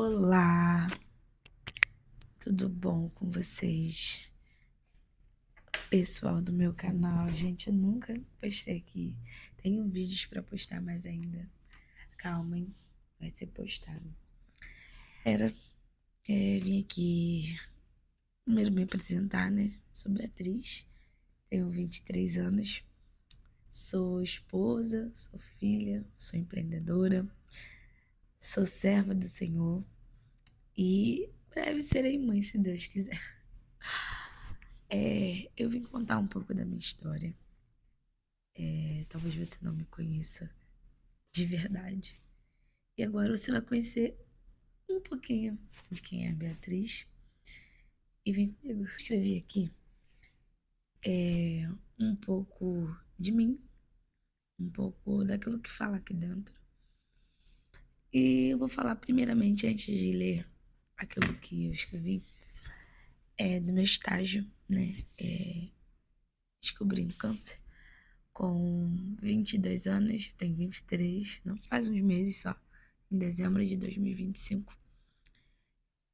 Olá, tudo bom com vocês? Pessoal do meu canal, gente, eu nunca postei aqui. Tenho vídeos pra postar, mas ainda, calmem, vai ser postado. Vim aqui primeiro me apresentar, né? Sou Beatriz, tenho 23 anos, sou esposa, sou filha, sou empreendedora, sou serva do Senhor e breve serei mãe, se Deus quiser. Eu vim contar um pouco da minha história. Talvez você não me conheça de verdade. E agora você vai conhecer um pouquinho de quem é a Beatriz. E vem comigo. Eu escrevi aqui um pouco de mim, um pouco daquilo que fala aqui dentro. E eu vou falar primeiramente, antes de ler aquilo que eu escrevi, do meu estágio, né? Descobri um câncer com 22 anos, tenho 23, não faz uns meses só, em dezembro de 2025.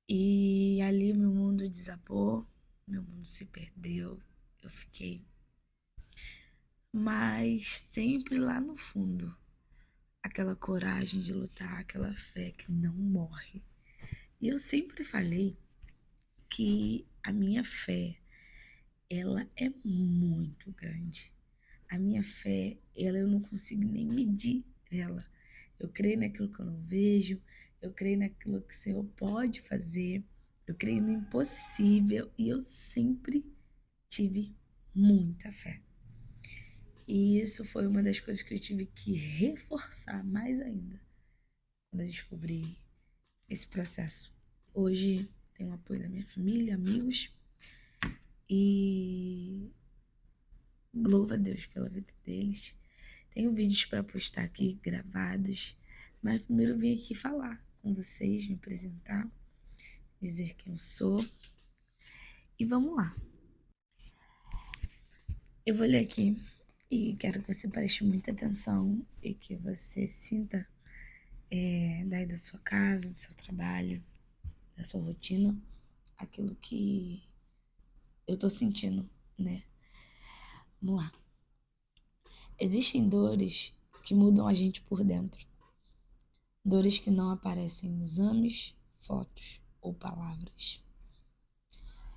E ali o meu mundo desabou, meu mundo se perdeu, eu fiquei. Mas sempre lá no fundo, aquela coragem de lutar, aquela fé que não morre. E eu sempre falei que a minha fé, ela é muito grande. A minha fé, eu não consigo nem medir ela. Eu creio naquilo que eu não vejo, eu creio naquilo que o Senhor pode fazer, eu creio no impossível e eu sempre tive muita fé. E isso foi uma das coisas que eu tive que reforçar mais ainda quando eu descobri esse processo. Hoje tenho o apoio da minha família, amigos e louvo a Deus pela vida deles. Tenho vídeos para postar aqui gravados, mas primeiro vim aqui falar com vocês, me apresentar, dizer quem eu sou. E vamos lá. Eu vou ler aqui e quero que você preste muita atenção e que você sinta daí da sua casa, do seu trabalho, da sua rotina, aquilo que eu tô sentindo, né? Vamos lá. Existem dores que mudam a gente por dentro. Dores que não aparecem em exames, fotos ou palavras.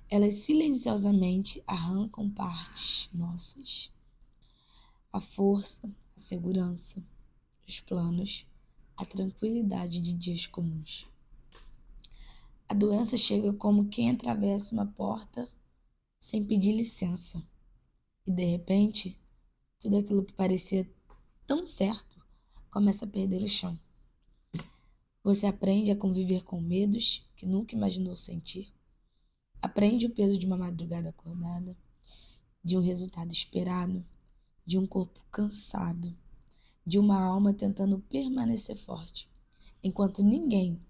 Elas silenciosamente arrancam partes nossas. A força, a segurança, os planos, a tranquilidade de dias comuns. A doença chega como quem atravessa uma porta sem pedir licença. E de repente, tudo aquilo que parecia tão certo começa a perder o chão. Você aprende a conviver com medos que nunca imaginou sentir. Aprende o peso de uma madrugada acordada, de um resultado esperado, de um corpo cansado, de uma alma tentando permanecer forte, enquanto ninguém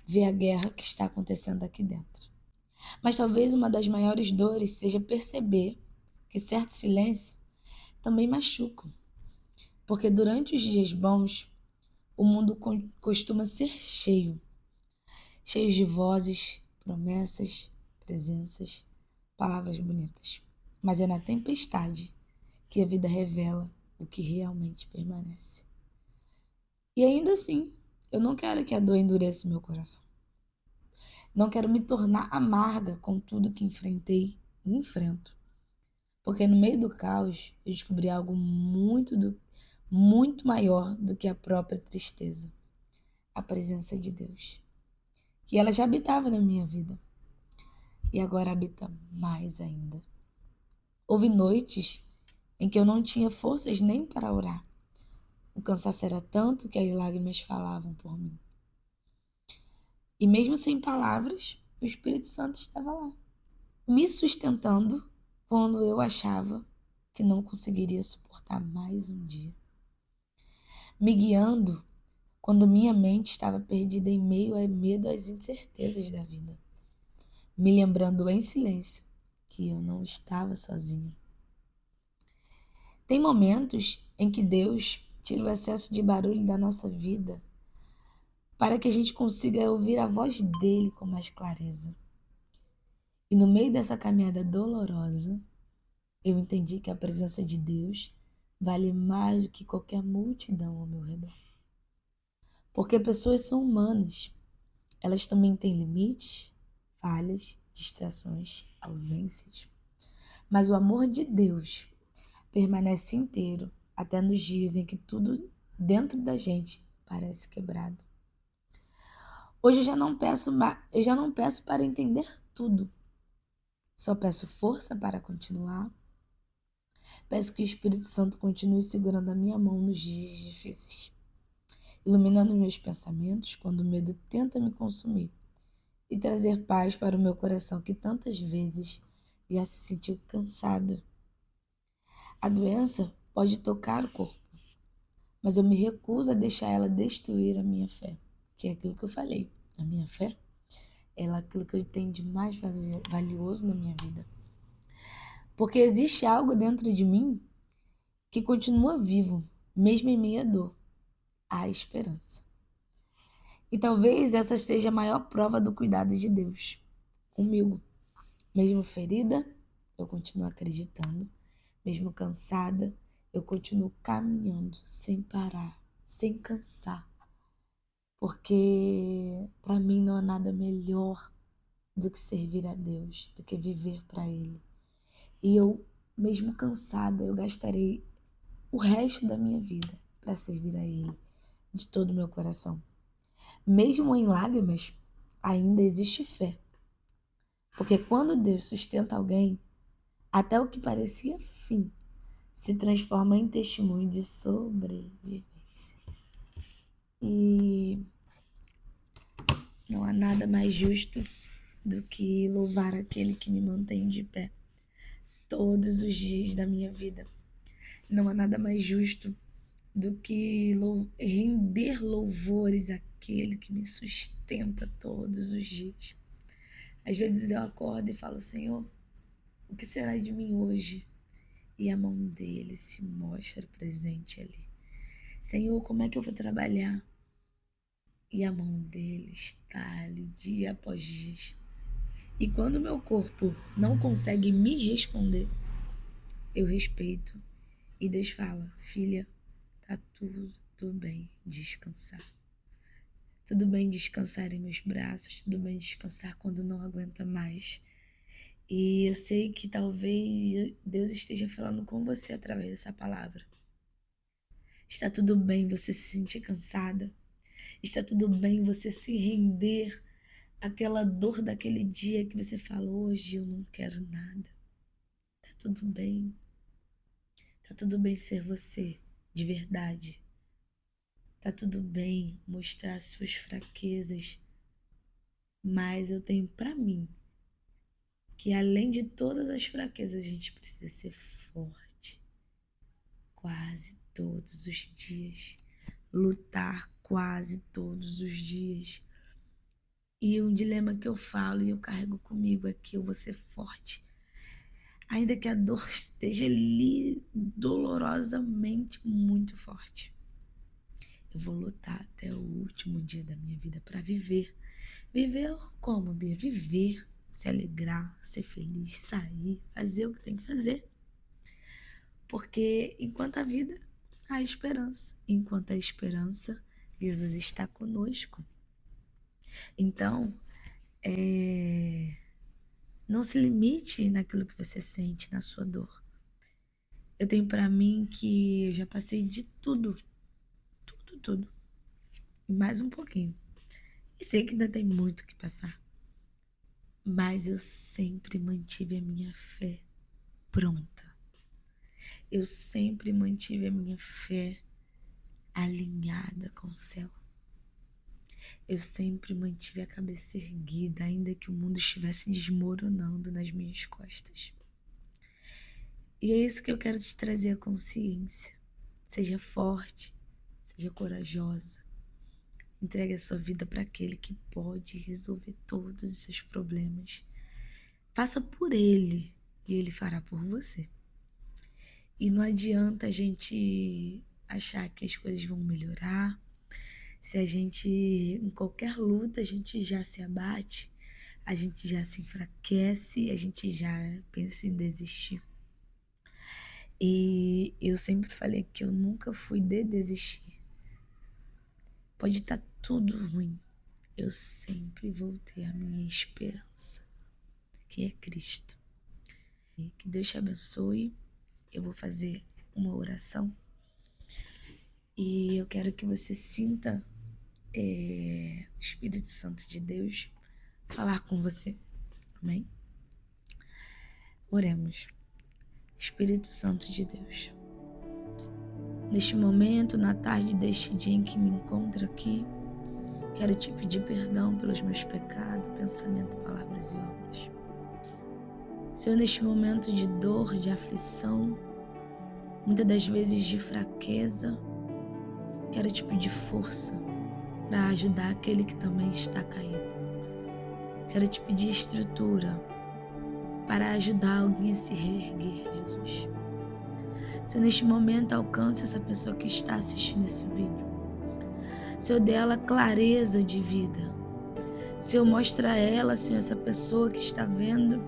vê a guerra que está acontecendo aqui dentro. Mas talvez uma das maiores dores seja perceber que certo silêncio também machuca, porque durante os dias bons, o mundo costuma ser cheio de vozes, promessas, presenças, palavras bonitas. Mas é na tempestade que a vida revela o que realmente permanece. E ainda assim, eu não quero que a dor endureça o meu coração. Não quero me tornar amarga com tudo que enfrentei e enfrento. Porque no meio do caos, eu descobri algo muito maior do que a própria tristeza. A presença de Deus. Que ela já habitava na minha vida. E agora habita mais ainda. Houve noites em que eu não tinha forças nem para orar. O cansaço era tanto que as lágrimas falavam por mim. E mesmo sem palavras, o Espírito Santo estava lá, me sustentando quando eu achava que não conseguiria suportar mais um dia. Me guiando quando minha mente estava perdida em meio a medo às incertezas da vida. Me lembrando em silêncio que eu não estava sozinho. Tem momentos em que Deus tira o excesso de barulho da nossa vida para que a gente consiga ouvir a voz dele com mais clareza. E no meio dessa caminhada dolorosa, eu entendi que a presença de Deus vale mais do que qualquer multidão ao meu redor. Porque pessoas são humanas, elas também têm limites, falhas, distrações, ausências. Mas o amor de Deus permanece inteiro até nos dias em que tudo dentro da gente parece quebrado. Hoje eu já não peço para entender tudo. Só peço força para continuar. Peço que o Espírito Santo continue segurando a minha mão nos dias difíceis, iluminando meus pensamentos quando o medo tenta me consumir e trazer paz para o meu coração que tantas vezes já se sentiu cansado. A doença pode tocar o corpo, mas eu me recuso a deixar ela destruir a minha fé, que é aquilo que eu falei. A minha fé, ela é aquilo que eu tenho de mais valioso na minha vida. Porque existe algo dentro de mim que continua vivo, mesmo em meio à dor, a esperança. E talvez essa seja a maior prova do cuidado de Deus comigo. Mesmo ferida, eu continuo acreditando. Mesmo cansada, eu continuo caminhando sem parar, sem cansar. Porque para mim não há nada melhor do que servir a Deus, do que viver para Ele. E eu, mesmo cansada, eu gastarei o resto da minha vida para servir a Ele, de todo o meu coração. Mesmo em lágrimas, ainda existe fé. Porque quando Deus sustenta alguém, até o que parecia fim se transforma em testemunho de sobrevivência. E não há nada mais justo do que louvar aquele que me mantém de pé todos os dias da minha vida. Não há nada mais justo do que render louvores àquele que me sustenta todos os dias. Às vezes eu acordo e falo, Senhor, o que será de mim hoje? E a mão dele se mostra presente ali. Senhor, como é que eu vou trabalhar? E a mão dele está ali dia após dia. E quando o meu corpo não consegue me responder, eu respeito. E Deus fala, filha, tá tudo bem descansar. Tudo bem descansar em meus braços, tudo bem descansar quando não aguenta mais. E eu sei que talvez Deus esteja falando com você através dessa palavra. Está tudo bem você se sentir cansada. Está tudo bem você se render àquela dor daquele dia que você fala, hoje eu não quero nada. Tá tudo bem. Tá tudo bem ser você, de verdade. Tá tudo bem mostrar suas fraquezas. Mas eu tenho pra mim que além de todas as fraquezas, a gente precisa ser forte. Quase todos os dias. Lutar quase todos os dias. E um dilema que eu falo e eu carrego comigo é que eu vou ser forte. Ainda que a dor esteja ali dolorosamente muito forte. Eu vou lutar até o último dia da minha vida para viver. Viver como, Bia? Viver, se alegrar, ser feliz, sair, fazer o que tem que fazer. Porque enquanto a vida, há esperança. Enquanto há esperança, Jesus está conosco. Então, não se limite naquilo que você sente, na sua dor. Eu tenho pra mim que eu já passei de tudo. Tudo. E mais um pouquinho. E sei que ainda tem muito o que passar. Mas eu sempre mantive a minha fé pronta. Eu sempre mantive a minha fé alinhada com o céu. Eu sempre mantive a cabeça erguida, ainda que o mundo estivesse desmoronando nas minhas costas. E é isso que eu quero te trazer a consciência. Seja forte, seja corajosa. Entregue a sua vida para aquele que pode resolver todos os seus problemas. Faça por ele e ele fará por você. E não adianta a gente achar que as coisas vão melhorar, Se a gente, em qualquer luta, a gente já se abate, a gente já se enfraquece, a gente já pensa em desistir. E eu sempre falei que eu nunca fui de desistir. Pode estar tudo ruim, eu sempre vou ter a minha esperança, que é Cristo. E que Deus te abençoe. Eu vou fazer uma oração e eu quero que você sinta o Espírito Santo de Deus falar com você. Amém? Oremos. Espírito Santo de Deus, neste momento, na tarde deste dia em que me encontro aqui, quero te pedir perdão pelos meus pecados, pensamento, palavras e obras. Senhor, neste momento de dor, de aflição, muitas das vezes de fraqueza, quero te pedir força para ajudar aquele que também está caído. Quero te pedir estrutura para ajudar alguém a se reerguer, Jesus. Senhor, neste momento, alcance essa pessoa que está assistindo esse vídeo. Senhor, dê ela clareza de vida. Senhor, mostra a ela, Senhor, essa pessoa que está vendo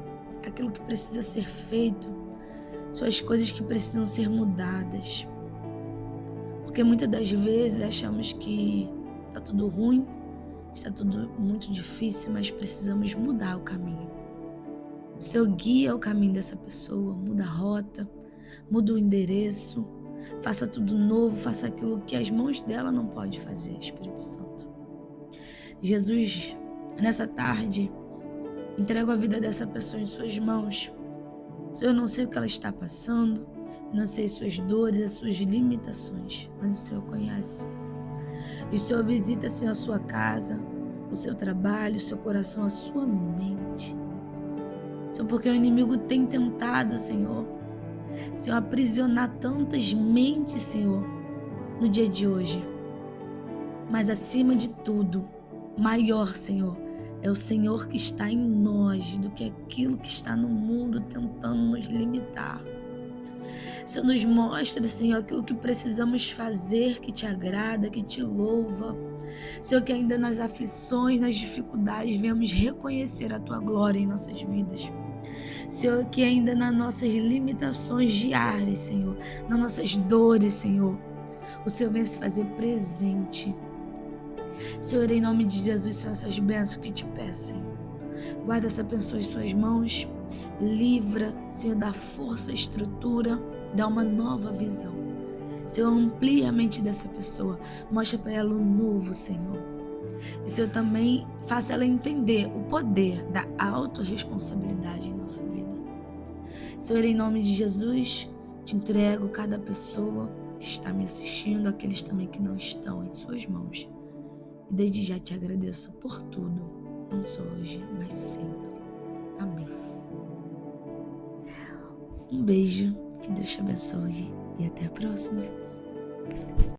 aquilo que precisa ser feito, Senhor, as coisas que precisam ser mudadas. Porque muitas das vezes achamos que está tudo ruim, está tudo muito difícil, mas precisamos mudar o caminho. Senhor, guia o caminho dessa pessoa, muda a rota, muda o endereço, faça tudo novo, faça aquilo que as mãos dela não podem fazer, Espírito Santo. Jesus, nessa tarde, entrego a vida dessa pessoa em suas mãos. Senhor, eu não sei o que ela está passando, eu não sei suas dores, as suas limitações, mas o Senhor conhece. E o Senhor visita, Senhor, a sua casa, o seu trabalho, o seu coração, a sua mente. Senhor, porque o inimigo tem tentado, Senhor, aprisionar tantas mentes, Senhor, no dia de hoje. Mas acima de tudo, maior, Senhor, é o Senhor que está em nós do que aquilo que está no mundo tentando nos limitar. Senhor, nos mostra, Senhor, aquilo que precisamos fazer, que te agrada, que te louva. Senhor, que ainda nas aflições, nas dificuldades, venhamos reconhecer a Tua glória em nossas vidas. Senhor, que ainda nas nossas limitações diárias, Senhor, nas nossas dores, Senhor, o Senhor venha se fazer presente. Senhor, em nome de Jesus, são essas bênçãos que te peço, Senhor. Guarda essa pessoa em suas mãos, livra, Senhor, dá força, estrutura, dá uma nova visão. Senhor, amplia a mente dessa pessoa, mostra para ela o novo, Senhor. E Senhor, também faça ela entender o poder da autorresponsabilidade em nossa vida. Senhor, em nome de Jesus, te entrego cada pessoa que está me assistindo, aqueles também que não estão em suas mãos. E desde já te agradeço por tudo, não só hoje, mas sempre. Amém. Um beijo, que Deus te abençoe e até a próxima.